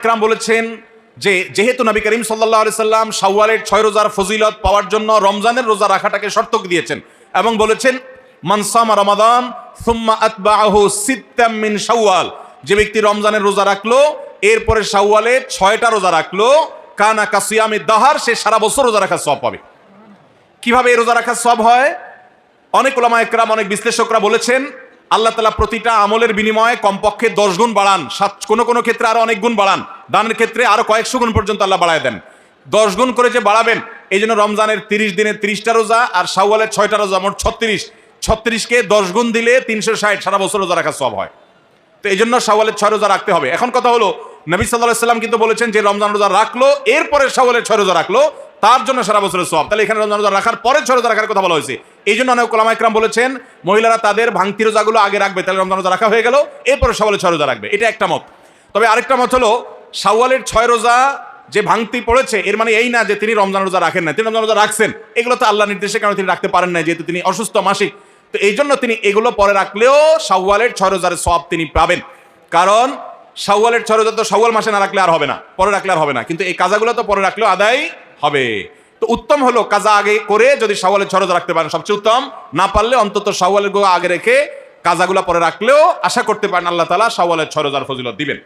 ইকরাম বলেছেন যে যেহেতু নবী করিম সাল্লাল্লাহু আলাইহি সাল্লাম শাওয়ালের 6 রোজার ফজিলত পাওয়ার জন্য রমজানের রোজা রাখাটাকে শর্ত দিয়েছেন এবং বলেছেন মান সামা রমাদান সুম্মা আতবাআহু সিত্তাম মিন শাওয়াল, যে ব্যক্তি রমজানের রোজা রাখলো এরপরে শাওয়ালে 6টা রোজা রাখলো কানা কাসিয়ামিদ দাহার, সে সারা বছর রোজা রাখার সওয়াব পাবে। কিভাবে এই রোজা রাখার সওয়াব হয়? অনেক উলামা ইকরাম, অনেক বিশ্লেষকরা বলেছেন আল্লাহ তাআলা প্রতিটা আমলের বিনিময়ে কমপক্ষে 10 গুণ বাড়ান, কোনো ক্ষেত্রে আরো অনেক গুণ বাড়ান, দানের ক্ষেত্রে আরো কয়েকশো গুণ পর্যন্ত আল্লাহ বাড়ায় দেন। 10 গুণ করে যে বাড়াবেন, এই জন্য রমজানের 30 দিনে 30টা রোজা আর শাওয়ালের 6টা রোজা, মোট 36কে 10 গুণ দিলে 360, সারা বছর রোজা রাখার সওয়াব হয়। তো এই জন্য শাওয়ালের 6 রোজা রাখতে হবে। এখন কথা হলো, নবী সাল্লাল্লাহু আলাইহি সাল্লাম কিন্তু বলেছেন যে রমজান রোজা রাখলো এরপরে শাওয়ালের 6 রোজা রাখলো, তার জন্য সারা বছরের সওয়াব। তাহলে এখানে রমজান রোজা রাখার পরে 6 রোজা রাখার কথা বলা হয়েছে। এই জন্য অনেক উলামা ইকরাম বলেছেন মহিলারা তাদের ভাঙতি রোজাগুলো আগে রাখবে, তাহলে রমজান রোজা রাখা হয়ে গেল, এরপরে শাওয়ালের 6 রোজা রাখবে। এটা একটা মত। তবে আরেকটা মত হলো শাওয়ালের 6 রোজা যে ভাঙতি পড়েছে এর মানে এই না যে তিনি রমজান রোজা রাখেন না, তিনি রমজান রোজা রাখছেন। এগুলো তো আল্লাহর নির্দেশে, কারণ তিনি রাখতে পারেন না যেহেতু তিনি অসুস্থ মাসিক। তো এই জন্য তিনি এগুলো পরে রাখলেও শাওয়ালের 6 রোজার সওয়াব তিনি পাবেন। কারণ শাওয়ালের 6 রোজা তো শাওয়াল মাসে না রাখলে আর হবে না, পরে রাখলে আর হবে না, কিন্তু এই কাজাগুলো তো পরে রাখলেও আদায় হবে। তো উত্তম হলো কাজা আগে করে যদি শাওয়ালের 6 রোজা রাখতে পারেন সবচেয়ে উত্তম, না পারলে অন্তত শাওয়ালের আগে রেখে কাজাগুলো পরে রাখলেও আশা করতে পারেন আল্লাহ তাআলা শাওয়ালের 6 রোজার ফজিলত দিবেন।